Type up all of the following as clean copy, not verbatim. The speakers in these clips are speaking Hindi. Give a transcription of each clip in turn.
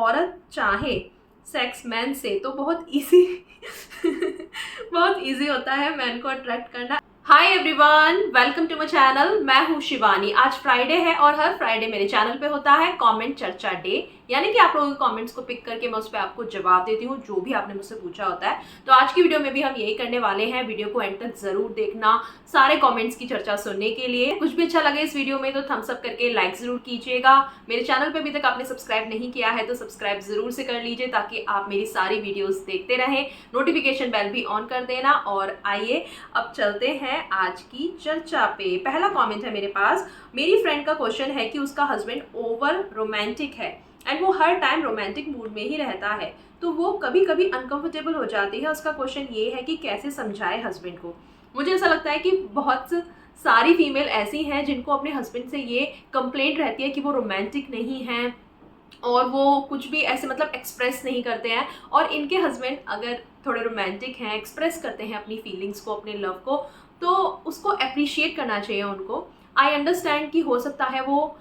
औरत चाहे सेक्स मैन से तो बहुत इजी बहुत इजी होता है मैन को अट्रैक्ट करना। Hi everyone, welcome to my channel. मैं हूँ शिवानी। आज फ्राइडे है और हर फ्राइडे मेरे चैनल पे होता है कमेंट चर्चा डे, यानी कि आप लोगों के कमेंट्स को पिक करके मैं उस पर आपको जवाब देती हूँ जो भी आपने मुझसे पूछा होता है। तो आज की वीडियो में भी हम यही करने वाले हैं। वीडियो को एंड तक जरूर देखना सारे कमेंट्स की चर्चा सुनने के लिए। कुछ भी अच्छा लगे इस वीडियो में तो थम्स अप करके लाइक जरूर कीजिएगा। मेरे चैनल पे अभी तक आपने सब्सक्राइब नहीं किया है तो सब्सक्राइब जरूर से कर लीजिए ताकि आप मेरी सारी वीडियोस देखते रहें। नोटिफिकेशन बेल भी ऑन कर देना। और आइए अब चलते हैं आज की चर्चा पे। पहला कमेंट है मेरे पास। मेरी फ्रेंड का क्वेश्चन है कि उसका हस्बैंड ओवर रोमांटिक है एंड वो हर टाइम रोमांटिक मूड में ही रहता है, तो वो कभी कभी अनकंफर्टेबल हो जाती है। उसका क्वेश्चन ये है कि कैसे समझाए हस्बैंड को। मुझे ऐसा लगता है कि बहुत सारी फीमेल ऐसी हैं जिनको अपने हस्बैंड से ये कंप्लेंट रहती है कि वो रोमांटिक नहीं है और वो कुछ भी ऐसे मतलब एक्सप्रेस नहीं करते हैं। और इनके हस्बैंड अगर थोड़े रोमांटिक हैं, एक्सप्रेस करते हैं अपनी फीलिंग्स को, अपने लव को, तो उसको अप्रिशिएट करना चाहिए उनको। आई अंडरस्टैंड कि हो सकता है वो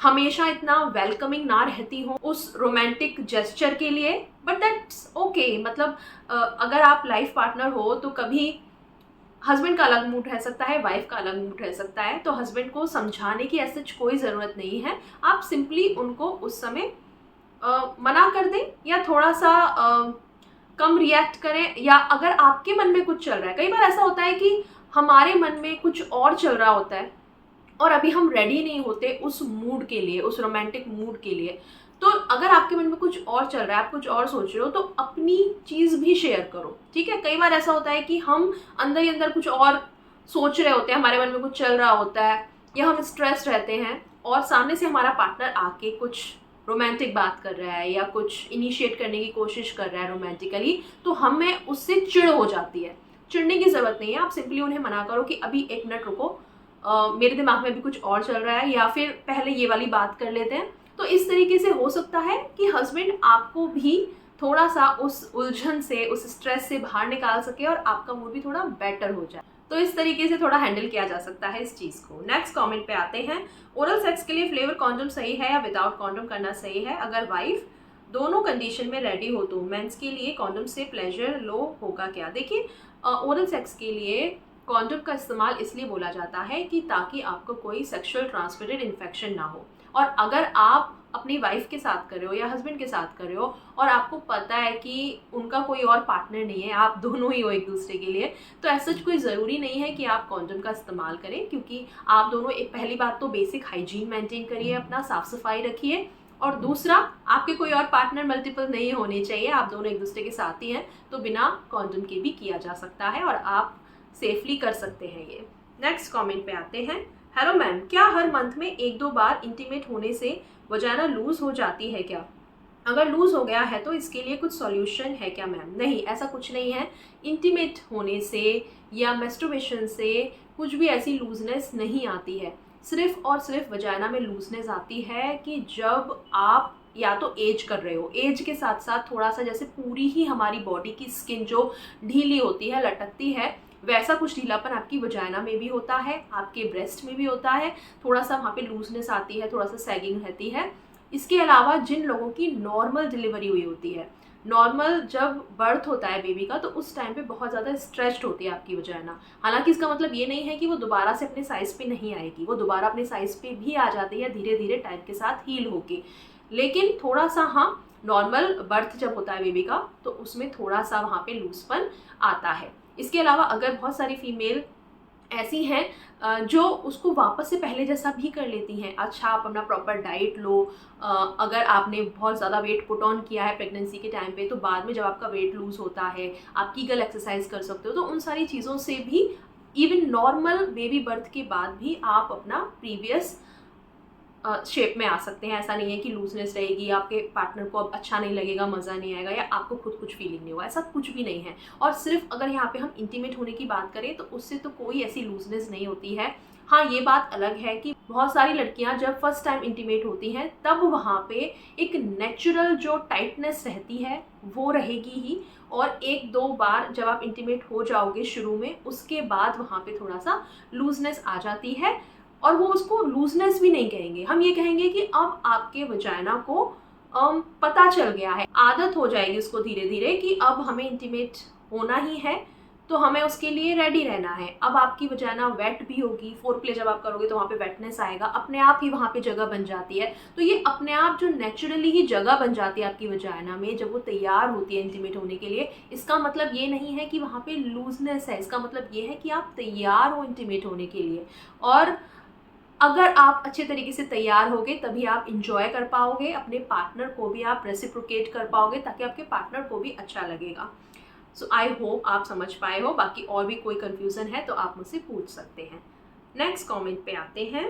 हमेशा इतना वेलकमिंग ना रहती हो उस रोमांटिक जेस्चर के लिए, बट दैट्स ओके। मतलब अगर आप लाइफ पार्टनर हो तो कभी हस्बैंड का अलग मूड रह सकता है, वाइफ का अलग मूड रह सकता है, तो हस्बैंड को समझाने की ऐसे कोई ज़रूरत नहीं है। आप सिंपली उनको उस समय मना कर दें या थोड़ा सा कम रिएक्ट करें। या अगर आपके मन में कुछ चल रहा है, कई बार ऐसा होता है कि हमारे मन में कुछ और चल रहा होता है और अभी हम रेडी नहीं होते उस मूड के लिए, उस रोमांटिक मूड के लिए। तो अगर आपके मन में कुछ और चल रहा है, आप कुछ और सोच रहे हो, तो अपनी चीज़ भी शेयर करो, ठीक है। कई बार ऐसा होता है कि हम अंदर ही अंदर कुछ और सोच रहे होते हैं, हमारे मन में कुछ चल रहा होता है या हम स्ट्रेस रहते हैं और सामने से हमारा पार्टनर आके कुछ रोमांटिक बात कर रहा है या कुछ इनिशिएट करने की कोशिश कर रहा है रोमांटिकली, तो हमें उससे चिढ़ हो जाती है। चिढ़ने की ज़रूरत नहीं है, आप सिंपली उन्हें मना करो कि अभी एक मिनट रुको, मेरे दिमाग में अभी कुछ और चल रहा है, या फिर पहले ये वाली बात कर लेते हैं। तो इस तरीके से हो सकता है कि हस्बैंड आपको भी थोड़ा सा उस उलझन से, उस स्ट्रेस से बाहर निकाल सके और आपका मूड भी थोड़ा बेटर हो जाए। तो इस तरीके से थोड़ा हैंडल किया जा सकता है इस चीज़ को। नेक्स्ट कमेंट पे आते हैं। ओरल सेक्स के लिए फ्लेवर कॉन्डोम सही है या विदाउट कॉन्डोम करना सही है? अगर वाइफ दोनों कंडीशन में रेडी हो तो मेंस के लिए कॉन्डोम से प्लेजर लो होगा क्या? देखिए, ओरल सेक्स के लिए कॉन्डोम का इस्तेमाल इसलिए बोला जाता है कि ताकि आपको कोई सेक्सुअल ट्रांसमिटेड इन्फेक्शन ना हो। और अगर आप अपनी वाइफ के साथ कर रहे हो या हस्बैंड के साथ कर रहे हो और आपको पता है कि उनका कोई और पार्टनर नहीं है, आप दोनों ही हो एक दूसरे के लिए, तो ऐसा कोई ज़रूरी नहीं है कि आप कॉन्डोम का इस्तेमाल करें। क्योंकि आप दोनों, एक पहली बात तो बेसिक हाइजीन मेंटेन करिए, अपना साफ सफाई रखिए, और दूसरा आपके कोई और पार्टनर मल्टीपल नहीं होने चाहिए। आप दोनों एक दूसरे के साथ ही हैं तो बिना कॉन्डोम के भी किया जा सकता है और आप सेफली कर सकते हैं ये। नेक्स्ट कमेंट पे आते हैं। हेलो मैम, क्या हर मंथ में एक दो बार इंटीमेट होने से वजाना लूज हो जाती है क्या? अगर लूज हो गया है तो इसके लिए कुछ सॉल्यूशन है क्या मैम? नहीं, ऐसा कुछ नहीं है। इंटीमेट होने से या मेस्टुर्बेशन से कुछ भी ऐसी लूजनेस नहीं आती है। सिर्फ और सिर्फ वजाना में लूजनेस आती है कि जब आप या तो एज कर रहे हो, एज के साथ साथ थोड़ा सा जैसे पूरी ही हमारी बॉडी की स्किन जो ढीली होती है, लटकती है, वैसा कुछ ढीलापन आपकी वजाइना में भी होता है, आपके ब्रेस्ट में भी होता है। थोड़ा सा वहाँ पे लूजनेस आती है, थोड़ा सा सैगिंग रहती है। इसके अलावा जिन लोगों की नॉर्मल डिलीवरी हुई होती है, नॉर्मल जब बर्थ होता है बेबी का, तो उस टाइम पे बहुत ज़्यादा स्ट्रेच्ड होती है आपकी वजाइना। हालांकि इसका मतलब ये नहीं है कि वो दोबारा से अपने साइज़ पे नहीं आएगी, वो दोबारा अपने साइज़ पे भी आ जाती है धीरे धीरे टाइम के साथ हील होके। लेकिन थोड़ा सा, हाँ, नॉर्मल बर्थ जब होता है बेबी का तो उसमें थोड़ा सा वहाँ पे लूजपन आता है। इसके अलावा अगर बहुत सारी फीमेल ऐसी हैं जो उसको वापस से पहले जैसा भी कर लेती हैं, अच्छा आप अपना प्रॉपर डाइट लो। अगर आपने बहुत ज़्यादा वेट पुट ऑन किया है प्रेगनेंसी के टाइम पे, तो बाद में जब आपका वेट लूज़ होता है आप कीगल एक्सरसाइज कर सकते हो। तो उन सारी चीज़ों से भी, इवन नॉर्मल बेबी बर्थ के बाद भी आप अपना प्रीवियस शेप में आ सकते हैं। ऐसा नहीं है कि लूजनेस रहेगी, आपके पार्टनर को अब अच्छा नहीं लगेगा, मज़ा नहीं आएगा, या आपको खुद कुछ फीलिंग नहीं होगा, ऐसा कुछ भी नहीं है। और सिर्फ अगर यहाँ पे हम इंटीमेट होने की बात करें तो उससे तो कोई ऐसी लूजनेस नहीं होती है। हाँ, ये बात अलग है कि बहुत सारी लड़कियां जब फर्स्ट टाइम इंटीमेट होती हैं तब वहाँ पे एक नेचुरल जो टाइटनेस रहती है वो रहेगी ही, और एक दो बार जब आप इंटीमेट हो जाओगे शुरू में, उसके बाद वहाँ पे थोड़ा सा लूजनेस आ जाती है। और वो उसको लूजनेस भी नहीं कहेंगे, हम ये कहेंगे कि अब आपके वजाइना को पता चल गया है, आदत हो जाएगी उसको धीरे धीरे कि अब हमें इंटीमेट होना ही है, तो हमें उसके लिए रेडी रहना है। अब आपकी वजाना वेट भी होगी, फोर प्ले जब आप करोगे तो वहाँ पे वेटनेस आएगा, अपने आप ही वहाँ पे जगह बन जाती है। तो ये अपने आप जो नेचुरली ही जगह बन जाती है आपकी वजाना में जब वो तैयार होती है इंटीमेट होने के लिए, इसका मतलब ये नहीं है कि वहाँ पे लूजनेस है, इसका मतलब ये है कि आप तैयार हो इंटीमेट होने के लिए। और अगर आप अच्छे तरीके से तैयार होगे तभी आप इंजॉय कर पाओगे, अपने पार्टनर को भी आप रेसिप्रोकेट कर पाओगे ताकि आपके पार्टनर को भी अच्छा लगेगा। सो आई होप आप समझ पाए हो। बाकी और भी कोई कंफ्यूजन है तो आप मुझसे पूछ सकते हैं। नेक्स्ट कमेंट पे आते हैं।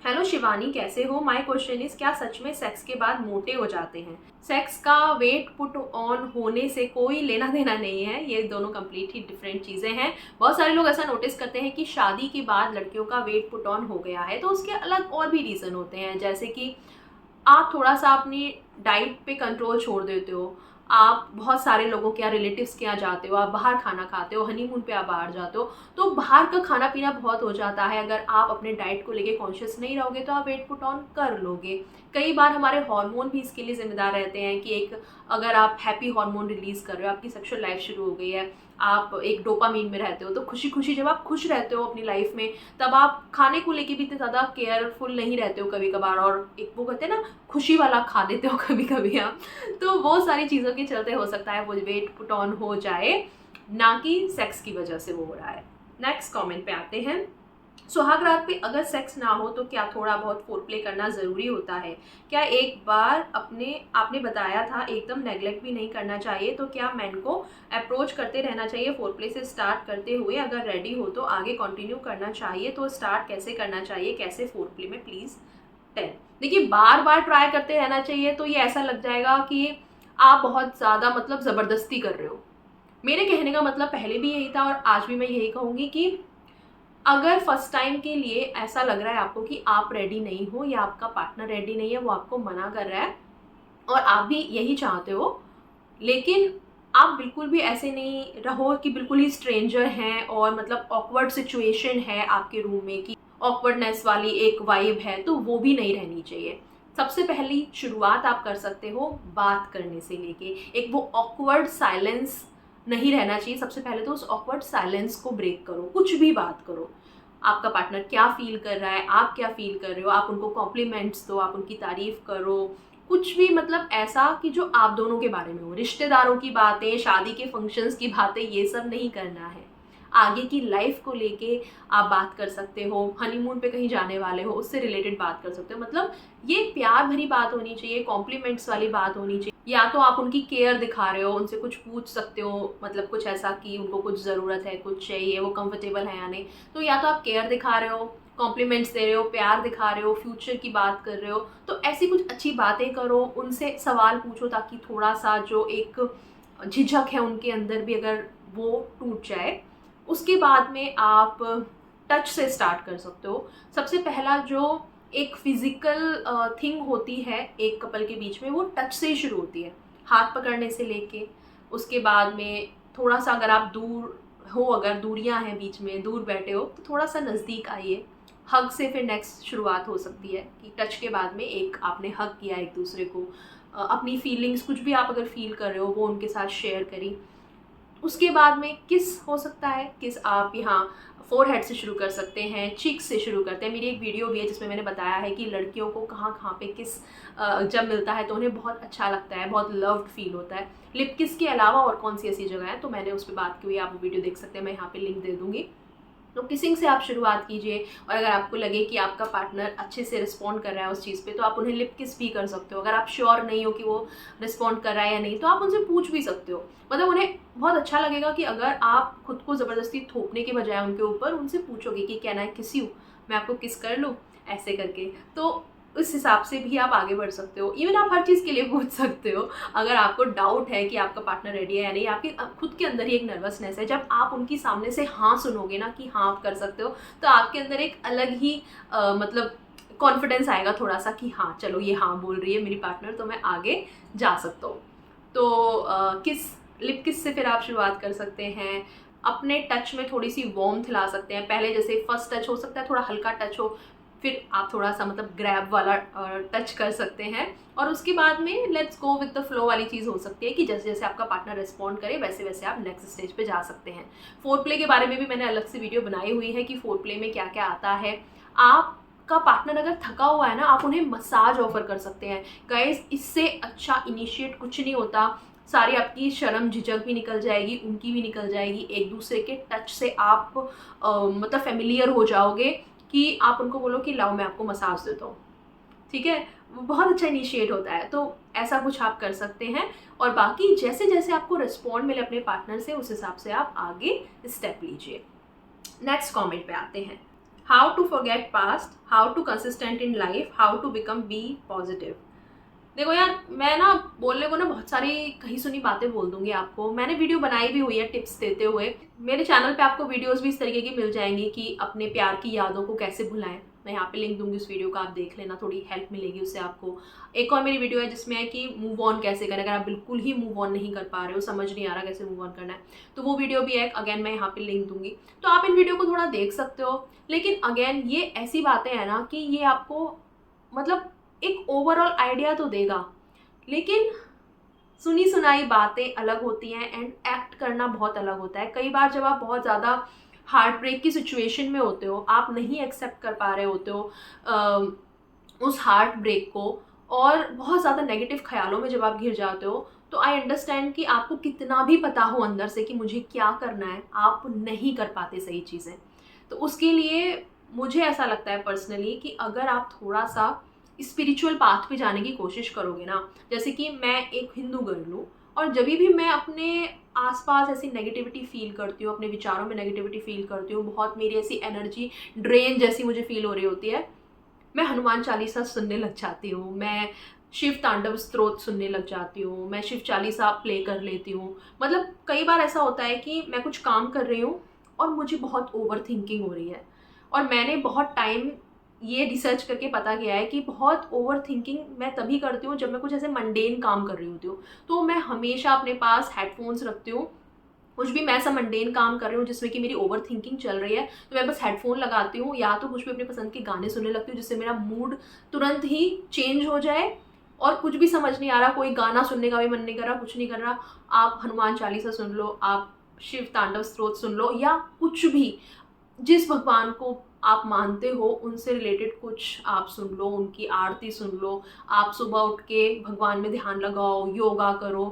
हेलो शिवानी, कैसे हो? माय क्वेश्चन इज, क्या सच में सेक्स के बाद मोटे हो जाते हैं? सेक्स का वेट पुट ऑन होने से कोई लेना देना नहीं है, ये दोनों कंप्लीट ही डिफरेंट चीज़ें हैं। बहुत सारे लोग ऐसा नोटिस करते हैं कि शादी के बाद लड़कियों का वेट पुट ऑन हो गया है, तो उसके अलग और भी रीज़न होते हैं, जैसे कि आप थोड़ा सा अपनी डाइट पे कंट्रोल छोड़ देते हो, आप बहुत सारे लोगों के यहाँ रिलेटिव्स के यहाँ जाते हो, आप बाहर खाना खाते हो, हनीमून पे आप बाहर जाते हो, तो बाहर का खाना पीना बहुत हो जाता है। अगर आप अपने डाइट को लेके कॉन्शियस नहीं रहोगे तो आप वेट पुट ऑन कर लोगे। कई बार हमारे हार्मोन भी इसके लिए जिम्मेदार रहते हैं कि एक अगर आप हैप्पी हार्मोन रिलीज कर रहे हो, आपकी सेक्सुअल लाइफ शुरू हो गई है, आप एक डोपामीन में रहते हो, तो खुशी खुशी जब आप खुश रहते हो अपनी लाइफ में, तब आप खाने को लेके भी इतने ज़्यादा केयरफुल नहीं रहते हो कभी कभार, और एक वो कहते हैं ना खुशी वाला खा देते हो कभी कभी आप। तो वो सारी चीज़ों के चलते हो सकता है वो वेट पुट ऑन हो जाए, ना कि सेक्स की वजह से वो हो रहा है। नेक्स्ट कमेंट पे आते हैं। सुहाग रात पे अगर सेक्स ना हो तो क्या थोड़ा बहुत फोर प्ले करना ज़रूरी होता है? क्या एक बार आपने बताया था एकदम नेग्लेक्ट भी नहीं करना चाहिए, तो क्या मैन को अप्रोच करते रहना चाहिए फोर प्ले से स्टार्ट करते हुए? अगर रेडी हो तो आगे कंटिन्यू करना चाहिए, तो स्टार्ट कैसे करना चाहिए, कैसे फोर प्ले में, प्लीज़ 10। देखिए, बार बार ट्राई करते रहना चाहिए तो ये ऐसा लग जाएगा कि आप बहुत ज़्यादा मतलब ज़बरदस्ती कर रहे हो। मेरे कहने का मतलब पहले भी यही था और आज भी मैं यही कहूँगी कि अगर फर्स्ट टाइम के लिए ऐसा लग रहा है आपको कि आप रेडी नहीं हो या आपका पार्टनर रेडी नहीं है, वो आपको मना कर रहा है और आप भी यही चाहते हो, लेकिन आप बिल्कुल भी ऐसे नहीं रहो कि बिल्कुल ही स्ट्रेंजर हैं और मतलब ऑकवर्ड सिचुएशन है आपके रूम में कि ऑकवर्डनेस वाली एक वाइब है, तो वो भी नहीं रहनी चाहिए। सबसे पहली शुरुआत आप कर सकते हो बात करने से लेके, एक वो ऑकवर्ड साइलेंस नहीं रहना चाहिए। सबसे पहले तो उस ऑकवर्ड साइलेंस को ब्रेक करो, कुछ भी बात करो। आपका पार्टनर क्या फील कर रहा है, आप क्या फील कर रहे हो, आप उनको कॉम्प्लीमेंट्स दो, आप उनकी तारीफ करो, कुछ भी मतलब ऐसा कि जो आप दोनों के बारे में हो। रिश्तेदारों की बातें, शादी के फंक्शंस की बातें, ये सब नहीं करना है। आगे की लाइफ को लेके आप बात कर सकते हो, हनीमून पे कहीं जाने वाले हो उससे रिलेटेड बात कर सकते हो। मतलब ये प्यार भरी बात होनी चाहिए, कॉम्प्लीमेंट्स वाली बात होनी चाहिए। या तो आप उनकी केयर दिखा रहे हो, उनसे कुछ पूछ सकते हो, मतलब कुछ ऐसा कि उनको कुछ ज़रूरत है, कुछ चाहिए, वो कंफर्टेबल है या नहीं, तो या तो आप केयर दिखा रहे हो, कॉम्प्लीमेंट्स दे रहे हो, प्यार दिखा रहे हो, फ्यूचर की बात कर रहे हो, तो ऐसी कुछ अच्छी बातें करो, उनसे सवाल पूछो ताकि थोड़ा सा जो एक झिझक है उनके अंदर भी अगर वो टूट जाए। उसके बाद में आप टच से स्टार्ट कर सकते हो। सबसे पहला जो एक फिजिकल थिंग होती है एक कपल के बीच में, वो टच से ही शुरू होती है, हाथ पकड़ने से लेके। उसके बाद में थोड़ा सा अगर आप दूर हो, अगर दूरियां हैं बीच में, दूर बैठे हो, तो थोड़ा सा नज़दीक आइए। हग से फिर नेक्स्ट शुरुआत हो सकती है कि टच के बाद में एक आपने हग किया एक दूसरे को, अपनी फीलिंग्स कुछ भी आप अगर फील कर रहे हो वो उनके साथ शेयर करी। उसके बाद में किस हो सकता है, किस आप यहाँ फोरहेड से शुरू कर सकते हैं, चीक्स से शुरू करते हैं। मेरी एक वीडियो भी है जिसमें मैंने बताया है कि लड़कियों को कहाँ कहाँ पे किस जब मिलता है तो उन्हें बहुत अच्छा लगता है, बहुत लव्ड फील होता है। लिप किस के अलावा और कौन सी ऐसी जगह है, तो मैंने उस पर बात की हुई, आप वो वीडियो देख सकते हैं, मैं यहाँ पे लिंक दे दूँगी। तो किसिंग से आप शुरुआत कीजिए, और अगर आपको लगे कि आपका पार्टनर अच्छे से रिस्पॉन्ड कर रहा है उस चीज़ पे, तो आप उन्हें लिप किस भी कर सकते हो। अगर आप श्योर नहीं हो कि वो रिस्पॉन्ड कर रहा है या नहीं, तो आप उनसे पूछ भी सकते हो। मतलब उन्हें बहुत अच्छा लगेगा कि अगर आप खुद को ज़बरदस्ती थोपने के बजाय उनके ऊपर उनसे पूछोगे कि कैन आई किस यू, मैं आपको किस कर लूँ, ऐसे करके। तो उस हिसाब से भी आप आगे बढ़ सकते हो। इवन आप हर चीज़ के लिए पूछ सकते हो। अगर आपको डाउट है कि आपका पार्टनर रेडी है या नहीं, आपके खुद के अंदर ही एक नर्वसनेस है, जब आप उनकी सामने से हाँ सुनोगे ना कि हाँ आप कर सकते हो, तो आपके अंदर एक अलग ही मतलब कॉन्फिडेंस आएगा थोड़ा सा कि हाँ चलो ये हाँ बोल रही है मेरी पार्टनर, तो मैं आगे जा सकता हूँ। तो लिप किस से फिर आप शुरुआत कर सकते हैं। अपने टच में थोड़ी सी वार्मथ ला सकते हैं। पहले जैसे फर्स्ट टच हो सकता है थोड़ा हल्का टच हो, फिर आप थोड़ा सा मतलब ग्रैब वाला टच कर सकते हैं, और उसके बाद में let's go with the flow वाली चीज़ हो सकती है कि जैसे जैसे आपका पार्टनर रिस्पॉन्ड करे वैसे वैसे आप नेक्स्ट स्टेज पे जा सकते हैं। फोर प्ले के बारे में भी मैंने अलग से वीडियो बनाई हुई है कि फोर प्ले में क्या क्या आता है। आपका पार्टनर अगर थका हुआ है ना, आप उन्हें मसाज ऑफर कर सकते हैं। गाइस, इससे अच्छा इनिशिएट कुछ नहीं होता। सारी आपकी शर्म झिझक भी निकल जाएगी, उनकी भी निकल जाएगी। एक दूसरे के टच से आप मतलब फेमिलियर हो जाओगे कि आप उनको बोलो कि लाओ मैं आपको मसाज देता हूँ, ठीक है, वो बहुत अच्छा इनिशिएट होता है। तो ऐसा कुछ आप कर सकते हैं, और बाकी जैसे जैसे आपको रिस्पॉन्ड मिले अपने पार्टनर से उस हिसाब से आप आगे स्टेप लीजिए। नेक्स्ट कमेंट पे आते हैं। How to forget past, how to consistent in life, how to become be positive. देखो यार, मैं ना बोलने को ना बहुत सारी कहीं सुनी बातें बोल दूंगी आपको। मैंने वीडियो बनाई भी हुई है टिप्स देते हुए। मेरे चैनल पे आपको वीडियोस भी इस तरीके की मिल जाएंगी कि अपने प्यार की यादों को कैसे भुलाएं। मैं यहाँ पे लिंक दूंगी उस वीडियो का, आप देख लेना, थोड़ी हेल्प मिलेगी उससे आपको। एक और मेरी वीडियो है जिसमें है कि मूव ऑन कैसे करें, अगर आप बिल्कुल ही मूव ऑन नहीं कर पा रहे हो, समझ नहीं आ रहा कैसे मूव ऑन करना है, तो वो वीडियो भी है, अगेन मैं यहाँ पे लिंक दूंगी, तो आप इन वीडियो को थोड़ा देख सकते हो। लेकिन अगेन ये ऐसी बातें हैं ना कि ये आपको मतलब एक ओवरऑल आइडिया तो देगा, लेकिन सुनी सुनाई बातें अलग होती हैं एंड एक्ट करना बहुत अलग होता है। कई बार जब आप बहुत ज़्यादा हार्ट ब्रेक की सिचुएशन में होते हो, आप नहीं एक्सेप्ट कर पा रहे होते हो उस हार्ट ब्रेक को, और बहुत ज़्यादा नेगेटिव ख्यालों में जब आप घिर जाते हो, तो आई अंडरस्टैंड कि आपको कितना भी पता हो अंदर से कि मुझे क्या करना है, आप नहीं कर पाते सही चीज़ें। तो उसके लिए मुझे ऐसा लगता है पर्सनली कि अगर आप थोड़ा सा स्पिरिचुअल पाथ पे जाने की कोशिश करोगे ना, जैसे कि मैं एक हिंदू गर्ल हूँ, और जब भी मैं अपने आसपास ऐसी नेगेटिविटी फील करती हूँ, अपने विचारों में नेगेटिविटी फील करती हूँ, बहुत मेरी ऐसी एनर्जी ड्रेन जैसी मुझे फील हो रही होती है, मैं हनुमान चालीसा सुनने लग जाती हूँ, मैं शिव तांडव स्तोत्र सुनने लग जाती हूँ, मैं शिव चालीसा प्ले कर लेती हूँ। मतलब कई बार ऐसा होता है कि मैं कुछ काम कर रही हूँ और मुझे बहुत ओवर थिंकिंग हो रही है, और मैंने बहुत टाइम ये रिसर्च करके पता किया है कि बहुत ओवर थिंकिंग मैं तभी करती हूँ जब मैं कुछ ऐसे मंडेन काम कर रही होती हूँ। तो मैं हमेशा अपने पास हेडफोन्स रखती हूँ। कुछ भी मैं ऐसा मंडेन काम कर रही हूँ जिसमें कि मेरी ओवर थिंकिंग चल रही है, तो मैं बस हेडफोन लगाती हूँ, या तो कुछ भी अपने पसंद के गाने सुनने लगती हूँ जिससे मेरा मूड तुरंत ही चेंज हो जाए। और कुछ भी समझ नहीं आ रहा, कोई गाना सुनने का भी मन नहीं कर रहा, कुछ नहीं कर रहा, आप हनुमान चालीसा सुन लो, आप शिव तांडव स्तोत्र सुन लो, या कुछ भी जिस भगवान को आप मानते हो उनसे रिलेटेड कुछ आप सुन लो, उनकी आरती सुन लो। आप सुबह उठ के भगवान में ध्यान लगाओ, योगा करो,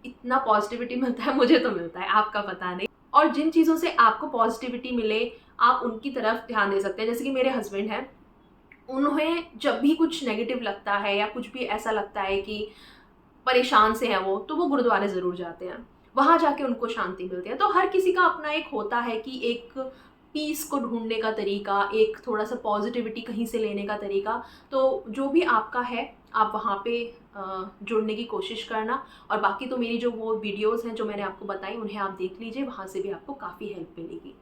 इतना पॉजिटिविटी मिलता है, मुझे तो मिलता है, आपका पता नहीं। और जिन चीज़ों से आपको पॉजिटिविटी मिले आप उनकी तरफ ध्यान दे सकते हैं। जैसे कि मेरे हस्बैंड हैं, उन्हें जब भी कुछ नेगेटिव लगता है या कुछ भी ऐसा लगता है कि परेशान से हैं वो, तो वो गुरुद्वारे ज़रूर जाते हैं, वहाँ जाके उनको शांति मिलती है। तो हर किसी का अपना एक होता है कि एक पीस को ढूंढने का तरीका, एक थोड़ा सा पॉजिटिविटी कहीं से लेने का तरीका। तो जो भी आपका है आप वहाँ पे जुड़ने की कोशिश करना, और बाकी तो मेरी जो वो वीडियोस हैं जो मैंने आपको बताई उन्हें आप देख लीजिए, वहाँ से भी आपको काफ़ी हेल्प मिलेगी।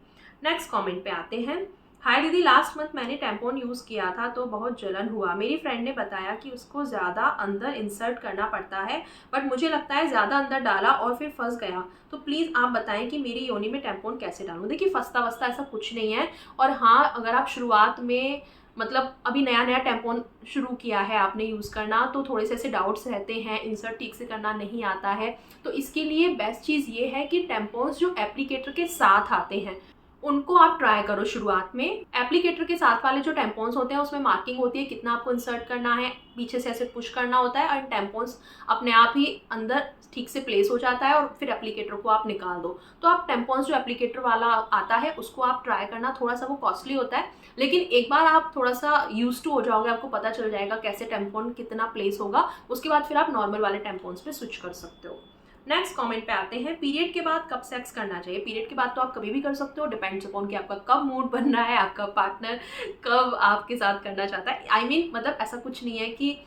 नेक्स्ट कमेंट पे आते हैं। हाय दीदी, लास्ट मंथ मैंने टैम्पोन यूज़ किया था तो बहुत जलन हुआ। मेरी फ्रेंड ने बताया कि उसको ज़्यादा अंदर इंसर्ट करना पड़ता है, बट मुझे लगता है ज़्यादा अंदर डाला और फिर फंस गया। तो प्लीज़ आप बताएं कि मेरी योनि में टैम्पोन कैसे डालूं। देखिए, फंसता वस्ता ऐसा कुछ नहीं है। और हाँ, अगर आप शुरुआत में मतलब अभी नया नया टैम्पोन शुरू किया है आपने यूज़ करना, तो थोड़े से ऐसे डाउट्स रहते हैं, इंसर्ट ठीक से करना नहीं आता है, तो इसके लिए बेस्ट चीज़ ये है कि टैम्पोन्स जो एप्लीकेटर के साथ आते हैं उनको आप ट्राई करो शुरुआत में। एप्लीकेटर के साथ वाले जो टैम्पोन्स होते हैं उसमें मार्किंग होती है कितना आपको इंसर्ट करना है, पीछे से ऐसे पुश करना होता है, और टैम्पोन्स अपने आप ही अंदर ठीक से प्लेस हो जाता है, और फिर एप्लीकेटर को आप निकाल दो। तो आप टैम्पोन्स जो एप्लीकेटर वाला आता है उसको आप ट्राई करना, थोड़ा सा वो कॉस्टली होता है, लेकिन एक बार आप थोड़ा सा यूज टू हो जाओगे, आपको पता चल जाएगा कैसे टैम्पोन कितना प्लेस होगा, उसके बाद फिर आप नॉर्मल वाले टैम्पोन्स पे स्विच कर सकते हो। नेक्स्ट कमेंट पे आते हैं। पीरियड के बाद कब सेक्स करना चाहिए? पीरियड के बाद तो आप कभी भी कर सकते हो, डिपेंड्स अपॉन कि आपका कब मूड बन रहा है, आपका पार्टनर कब आपके साथ करना चाहता है। I mean, मतलब ऐसा कुछ नहीं है कि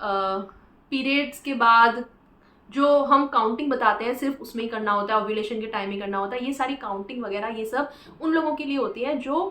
पीरियड्स के बाद जो हम काउंटिंग बताते हैं सिर्फ उसमें ही करना होता है, ओव्यूलेशन के टाइम ही करना होता है। ये सारी काउंटिंग वगैरह ये सब उन लोगों के लिए होती है जो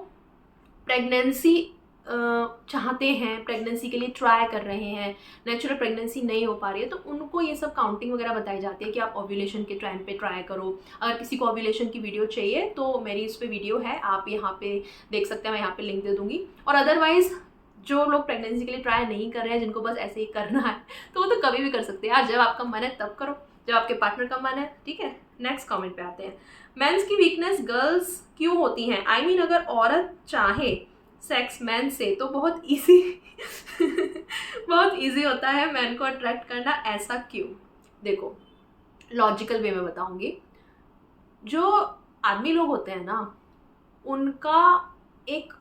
प्रेगनेंसी चाहते हैं, प्रेगनेंसी के लिए ट्राई कर रहे हैं, नेचुरल प्रेगनेंसी नहीं हो पा रही है, तो उनको ये सब काउंटिंग वगैरह बताई जाती है कि आप ओव्यूलेशन के टाइम पे ट्राई करो। अगर किसी को ओव्यूलेशन की वीडियो चाहिए तो मेरी इस पे वीडियो है, आप यहाँ पे देख सकते हैं, मैं यहाँ पे लिंक दे दूँगी। और अदरवाइज़ जो लोग प्रेगनेंसी के लिए ट्राई नहीं कर रहे हैं, जिनको बस ऐसे ही करना है, तो वो तो कभी भी कर सकते हैं यार। जब आपका मन है तब करो, जब आपके पार्टनर का मन है, ठीक है। नेक्स्ट कमेंट पे आते हैं। मेंस की वीकनेस गर्ल्स क्यों होती हैं? आई मीन अगर औरत चाहे सेक्स मैन से तो बहुत इजी बहुत इजी होता है मैन को अट्रैक्ट करना, ऐसा क्यों? देखो, लॉजिकल वे में बताऊंगी। जो आदमी लोग होते हैं ना, उनका एक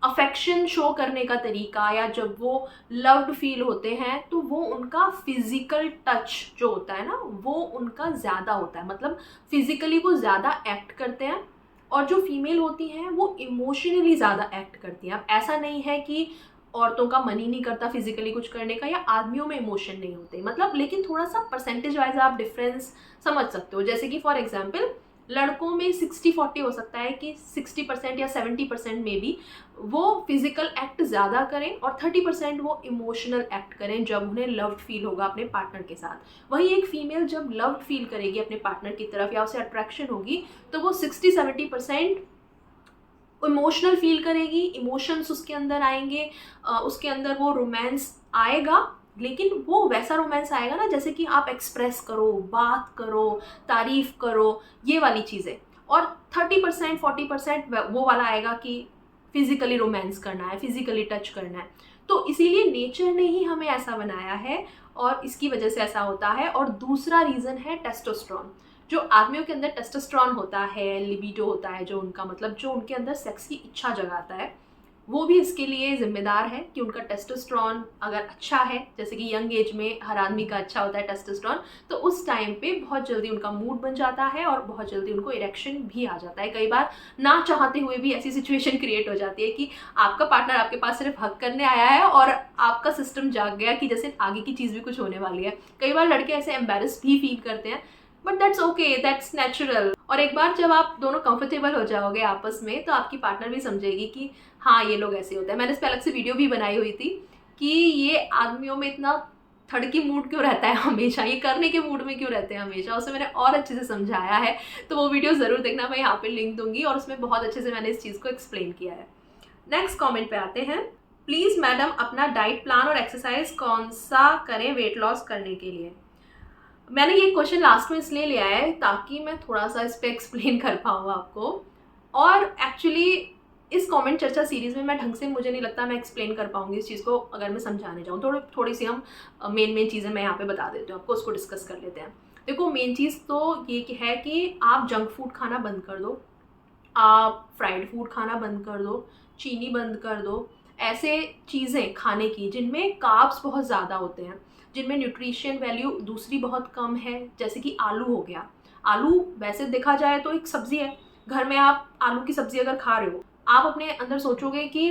अफेक्शन शो करने का तरीका, या जब वो लव्ड फील होते हैं तो वो उनका फिजिकल टच जो होता है ना, वो उनका ज़्यादा होता है। मतलब फिजिकली वो ज़्यादा एक्ट करते हैं, और जो फीमेल होती हैं वो इमोशनली ज़्यादा एक्ट करती हैं। अब ऐसा नहीं है कि औरतों का मन ही नहीं करता फिजिकली कुछ करने का, या आदमियों में इमोशन नहीं होते, मतलब, लेकिन थोड़ा सा परसेंटेज वाइज आप डिफरेंस समझ सकते हो। जैसे कि फॉर एग्जाम्पल लड़कों में 60-40 हो सकता है कि 60% या 70% में भी वो फिजिकल एक्ट ज़्यादा करें, और 30% वो इमोशनल एक्ट करें जब उन्हें लव्ड फील होगा अपने पार्टनर के साथ। वहीं एक फीमेल जब लव्ड फील करेगी अपने पार्टनर की तरफ, या उसे अट्रैक्शन होगी, तो वो 60-70% इमोशनल फील करेगी, इमोशंस उसके अंदर आएंगे, उसके अंदर वो रोमांस आएगा, लेकिन वो वैसा रोमांस आएगा ना जैसे कि आप एक्सप्रेस करो, बात करो, तारीफ करो, ये वाली चीज़ें। और 30% 40% वो वाला आएगा कि फिजिकली रोमांस करना है, फिजिकली टच करना है। तो इसीलिए नेचर ने ही हमें ऐसा बनाया है, और इसकी वजह से ऐसा होता है। और दूसरा रीज़न है टेस्टोस्टेरोन। जो आदमियों के अंदर टेस्टोस्टेरोन होता है, लिबिडो होता है, जो उनका मतलब जो उनके अंदर सेक्स की इच्छा जगाता है, वो भी इसके लिए जिम्मेदार है कि उनका टेस्टोस्टेरोन अगर अच्छा है, जैसे कि यंग एज में हर आदमी का अच्छा होता है टेस्टोस्टेरोन, तो उस टाइम पे बहुत जल्दी उनका मूड बन जाता है, और बहुत जल्दी उनको इरेक्शन भी आ जाता है। कई बार ना चाहते हुए भी ऐसी सिचुएशन क्रिएट हो जाती है कि आपका पार्टनर आपके पास सिर्फ हक करने आया है, और आपका सिस्टम जाग गया कि जैसे आगे की चीज़ भी कुछ होने वाली है। कई बार लड़के ऐसे एम्बेरस भी फील करते हैं, but that's okay, that's natural. और एक बार जब आप दोनों कंफर्टेबल हो जाओगे आपस में, तो आपकी पार्टनर भी समझेगी कि हाँ, ये लोग ऐसे होते हैं। मैंने इस पर अलग से वीडियो भी बनाई हुई थी कि ये आदमियों में इतना थड़की मूड क्यों रहता है हमेशा, ये करने के मूड में क्यों रहते हैं हमेशा, उसे मैंने और अच्छे से समझाया है। तो वो वीडियो ज़रूर देखना, मैं यहाँ पे लिंक दूंगी, और उसमें बहुत अच्छे से मैंने इस चीज़ को एक्सप्लेन किया है। नेक्स्ट कॉमेंट पे आते हैं। प्लीज़ मैडम, अपना डाइट प्लान और एक्सरसाइज कौन सा करें वेट लॉस करने के लिए? मैंने ये क्वेश्चन लास्ट में इसलिए लिया है ताकि मैं थोड़ा सा इस पर एक्सप्लेन कर पाऊँ आपको। और एक्चुअली इस कमेंट चर्चा सीरीज़ में मैं ढंग से, मुझे नहीं लगता मैं एक्सप्लेन कर पाऊँगी इस चीज़ को अगर मैं समझाने जाऊँ। थोड़ी सी हम मेन चीज़ें मैं यहाँ पे बता देती हूँ आपको, उसको डिस्कस कर लेते हैं। देखो, मेन चीज़ तो ये है कि आप जंक फूड खाना बंद कर दो, आप फ्राइड फूड खाना बंद कर दो, चीनी बंद कर दो। ऐसे चीज़ें खाने की जिनमें कार्ब्स बहुत ज़्यादा होते हैं, जिनमें न्यूट्रिशन वैल्यू दूसरी बहुत कम है, जैसे कि आलू हो गया। आलू वैसे देखा जाए तो एक सब्ज़ी है, घर में आप आलू की सब्ज़ी अगर खा रहे हो, आप अपने अंदर सोचोगे कि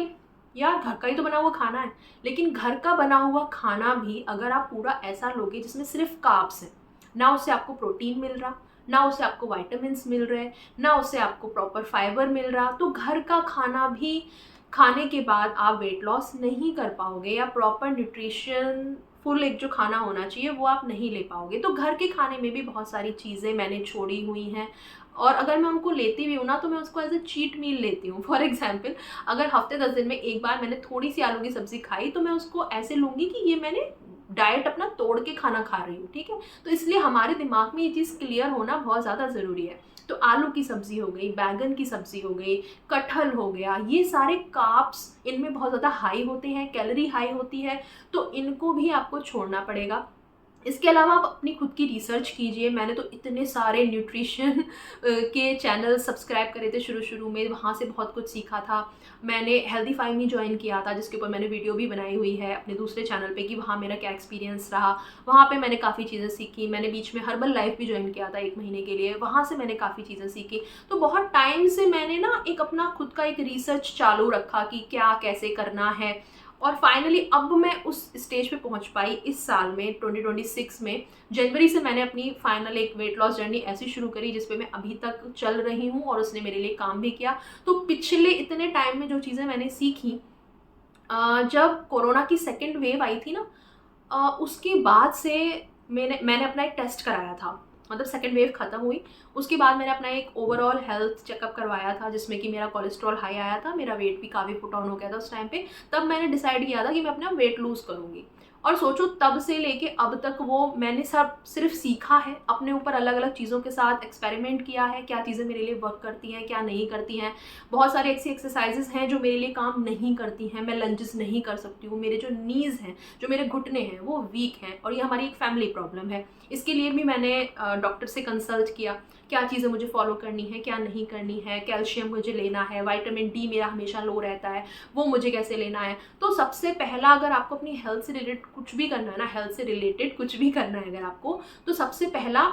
यार घर का ही तो बना हुआ खाना है। लेकिन घर का बना हुआ खाना भी अगर आप पूरा ऐसा लोगे जिसमें सिर्फ कार्ब्स हैं, ना उससे आपको प्रोटीन मिल रहा, ना उससे आपको वाइटामिन्स मिल रहे, ना उससे आपको प्रॉपर फाइबर मिल रहा, तो घर का खाना भी खाने के बाद आप वेट लॉस नहीं कर पाओगे, या प्रॉपर न्यूट्रिशन फुल एक जो खाना होना चाहिए वो आप नहीं ले पाओगे। तो घर के खाने में भी बहुत सारी चीज़ें मैंने छोड़ी हुई हैं, और अगर मैं उनको लेती भी हूँ ना, तो मैं उसको एज ए चीट मील लेती हूँ। फॉर एग्जाम्पल, अगर हफ्ते 10 दिन में एक बार मैंने थोड़ी सी आलू की सब्ज़ी खाई, तो मैं उसको ऐसे लूँगी कि ये मैंने डाइट अपना तोड़ के खाना खा रही हूँ, ठीक है। तो इसलिए हमारे दिमाग में ये चीज़ क्लियर होना बहुत ज़्यादा ज़रूरी है। तो आलू की सब्ज़ी हो गई, बैगन की सब्ज़ी हो गई, कटहल हो गया, ये सारे कार्ब्स इनमें बहुत ज़्यादा हाई होते हैं, कैलोरी हाई होती है, तो इनको भी आपको छोड़ना पड़ेगा। इसके अलावा आप अपनी खुद की रिसर्च कीजिए। मैंने तो इतने सारे न्यूट्रिशन के चैनल सब्सक्राइब करे थे शुरू में, वहाँ से बहुत कुछ सीखा था। मैंने हेल्दीफाई में ज्वाइन किया था, जिसके ऊपर मैंने वीडियो भी बनाई हुई है अपने दूसरे चैनल पे कि वहाँ मेरा क्या एक्सपीरियंस रहा। वहाँ पे मैंने काफ़ी चीज़ें सीखी। मैंने बीच में हर्बल लाइफ भी ज्वाइन किया था 1 महीने के लिए, वहाँ से मैंने काफ़ी चीज़ें सीखी। तो बहुत टाइम से मैंने ना एक अपना खुद का एक रिसर्च चालू रखा कि क्या कैसे करना है, और फाइनली अब मैं उस स्टेज पे पहुंच पाई इस साल में 2026 में। जनवरी से मैंने अपनी फाइनल एक वेट लॉस जर्नी ऐसी शुरू करी जिस पे मैं अभी तक चल रही हूँ, और उसने मेरे लिए काम भी किया। तो पिछले इतने टाइम में जो चीज़ें मैंने सीखी, जब कोरोना की सेकेंड वेव आई थी ना, उसके बाद से मैंने अपना एक टेस्ट कराया था। मतलब सेकेंड वेव ख़त्म हुई उसके बाद मैंने अपना एक ओवरऑल हेल्थ चेकअप करवाया था, जिसमें कि मेरा कोलेस्ट्रॉल हाई आया था, मेरा वेट भी काफ़ी पुट ऑन हो गया था उस टाइम पे। तब मैंने डिसाइड किया था कि मैं अपना वेट लूज़ करूँगी, और सोचो तब से लेके अब तक वो मैंने सब सिर्फ सीखा है, अपने ऊपर अलग अलग चीज़ों के साथ एक्सपेरिमेंट किया है, क्या चीज़ें मेरे लिए वर्क करती हैं क्या नहीं करती हैं। बहुत सारी ऐसी एक्सरसाइजेज हैं जो मेरे लिए काम नहीं करती हैं, मैं लंजेस नहीं कर सकती हूँ, मेरे जो नीज़ हैं, जो मेरे घुटने हैं वो वीक हैं, और ये हमारी एक फैमिली प्रॉब्लम है। इसके लिए भी मैंने डॉक्टर से कंसल्ट किया, क्या चीज़ें मुझे फॉलो करनी है क्या नहीं करनी है, कैल्शियम मुझे लेना है, विटामिन डी मेरा हमेशा लो रहता है, वो मुझे कैसे लेना है। तो सबसे पहला अगर आपको अपनी हेल्थ से रिलेटेड कुछ भी करना है ना, हेल्थ से रिलेटेड कुछ भी करना है अगर आपको, तो सबसे पहला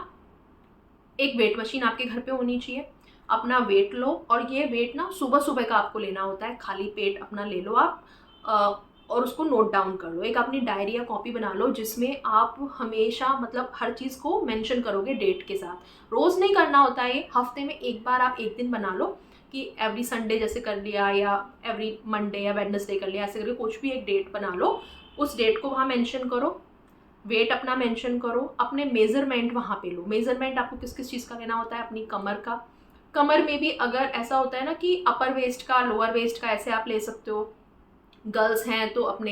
एक वेट मशीन आपके घर पे होनी चाहिए। अपना वेट लो, और ये वेट ना सुबह सुबह का आपको लेना होता है, खाली पेट अपना ले लो आप, और उसको नोट डाउन कर लो। एक अपनी डायरी या कॉपी बना लो जिसमें आप हमेशा मतलब हर चीज़ को मेंशन करोगे डेट के साथ। रोज़ नहीं करना होता है ये, हफ्ते में एक बार आप एक दिन बना लो कि एवरी संडे जैसे कर लिया, या एवरी मंडे या वेडनेसडे कर लिया, ऐसे करके कुछ भी एक डेट बना लो, उस डेट को वहाँ मेंशन करो, वेट अपना मेंशन करो, अपने मेजरमेंट वहाँ पे लो। मेजरमेंट आपको किस किस चीज़ का लेना होता है, अपनी कमर का, कमर में भी अगर ऐसा होता है ना कि अपर वेस्ट का लोअर वेस्ट का ऐसे आप ले सकते हो, गर्ल्स हैं तो अपने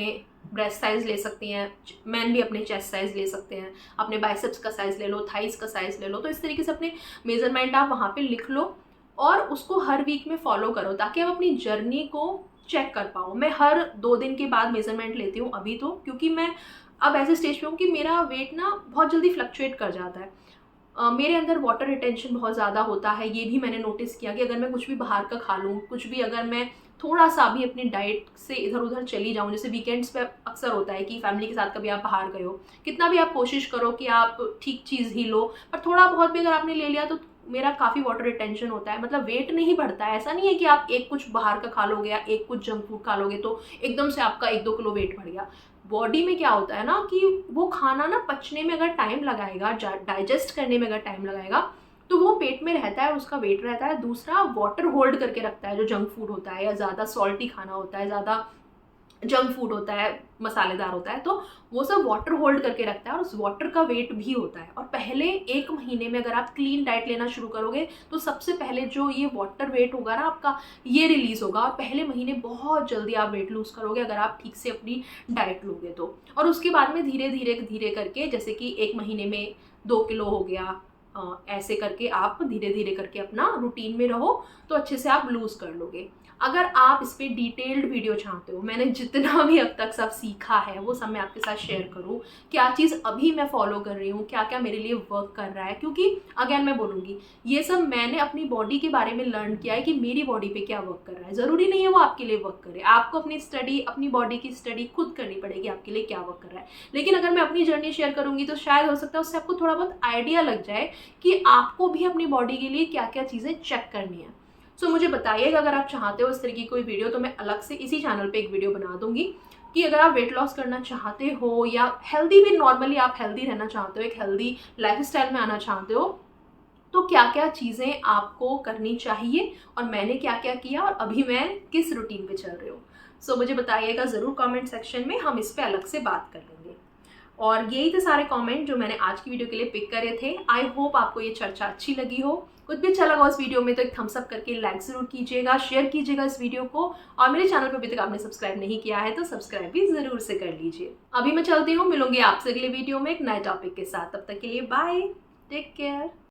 ब्रेस्ट साइज़ ले सकती हैं, मैन भी अपने चेस्ट साइज़ ले सकते हैं, अपने बाइसेप्स का साइज़ ले लो, थाइस का साइज़ ले लो। तो इस तरीके से अपने मेजरमेंट आप वहाँ पे लिख लो, और उसको हर वीक में फॉलो करो, ताकि आप अपनी जर्नी को चेक कर पाओ। मैं हर 2 दिन के बाद मेजरमेंट लेती हूँ अभी तो, क्योंकि मैं अब ऐसे स्टेज पे हूँ कि मेरा वेट ना बहुत जल्दी फ्लक्चुएट कर जाता है। मेरे अंदर वाटर रिटेंशन बहुत ज़्यादा होता है, ये भी मैंने नोटिस किया कि अगर मैं कुछ भी बाहर का खा लूँ, कुछ भी अगर मैं थोड़ा सा भी अपनी डाइट से इधर उधर चली जाऊँ, जैसे वीकेंड्स पे अक्सर होता है कि फैमिली के साथ कभी आप बाहर गए हो, कितना भी आप कोशिश करो कि आप ठीक चीज़ ही लो, पर थोड़ा बहुत भी अगर आपने ले लिया तो मेरा काफ़ी वाटर रिटेंशन होता है। मतलब वेट नहीं बढ़ता है, ऐसा नहीं है कि आप एक कुछ बाहर का खा लोगे या एक कुछ जंक फूड खा लोगे तो एकदम से आपका 1-2 किलो वेट बढ़ गया। बॉडी में क्या होता है ना कि वो खाना ना पचने में अगर टाइम लगाएगा, डाइजेस्ट करने में अगर टाइम लगाएगा, तो वो पेट में रहता है, उसका वेट रहता है। दूसरा, वाटर होल्ड करके रखता है जो जंक फूड होता है, या ज़्यादा सॉल्टी खाना होता है, ज़्यादा जंक फूड होता है, मसालेदार होता है, तो वो सब वाटर होल्ड करके रखता है, और उस वाटर का वेट भी होता है। और पहले 1 महीने में अगर आप क्लीन डाइट लेना शुरू करोगे तो सबसे पहले जो ये वाटर वेट होगा ना आपका, ये रिलीज़ होगा, और पहले महीने बहुत जल्दी आप वेट लूज़ करोगे अगर आप ठीक से अपनी डाइट लोगे तो। और उसके बाद में धीरे धीरे करके, जैसे कि 1 महीने में 2 किलो हो गया, ऐसे करके आप धीरे धीरे करके अपना रूटीन में रहो तो अच्छे से आप लूज़ कर लोगे। अगर आप इस पर डिटेल्ड वीडियो चाहते हो, मैंने जितना भी अब तक सब सीखा है वो सब मैं आपके साथ शेयर करूँ, क्या चीज़ अभी मैं फॉलो कर रही हूँ, क्या क्या मेरे लिए वर्क कर रहा है, क्योंकि अगेन मैं बोलूँगी ये सब मैंने अपनी बॉडी के बारे में लर्न किया है कि मेरी बॉडी पे क्या वर्क कर रहा है। ज़रूरी नहीं है वो आपके लिए वर्क करे, आपको अपनी स्टडी, अपनी बॉडी की स्टडी खुद करनी पड़ेगी आपके लिए क्या वर्क कर रहा है। लेकिन अगर मैं अपनी जर्नी शेयर करूँगी तो शायद हो सकता है उससे आपको थोड़ा बहुत आइडिया लग जाए कि आपको भी अपनी बॉडी के लिए क्या क्या चीज़ें चेक करनी है। सो मुझे बताइएगा अगर आप चाहते हो इस तरह की कोई वीडियो, तो मैं अलग से इसी चैनल पे एक वीडियो बना दूंगी कि अगर आप वेट लॉस करना चाहते हो, या हेल्दी भी, नॉर्मली आप हेल्दी रहना चाहते हो, एक हेल्दी लाइफस्टाइल में आना चाहते हो, तो क्या क्या चीज़ें आपको करनी चाहिए, और मैंने क्या क्या किया, और अभी मैं किस रूटीन पे चल रही हूँ। सो मुझे बताइएगा ज़रूर कमेंट सेक्शन में, हम इस पर अलग से बात कर लेंगे। और यही थे सारे कमेंट जो मैंने आज की वीडियो के लिए पिक करे थे। आई होप आपको ये चर्चा अच्छी लगी हो। कुछ भी अच्छा लगा उस वीडियो में तो एक थम्स अप करके लाइक ज़रूर कीजिएगा, शेयर कीजिएगा इस वीडियो को, और मेरे चैनल पर अभी तक आपने सब्सक्राइब नहीं किया है तो सब्सक्राइब भी ज़रूर से कर लीजिए। अभी मैं चलती हूँ, मिलूंगी आपसे अगले वीडियो में एक नए टॉपिक के साथ। तब तक के लिए बाय, टेक केयर।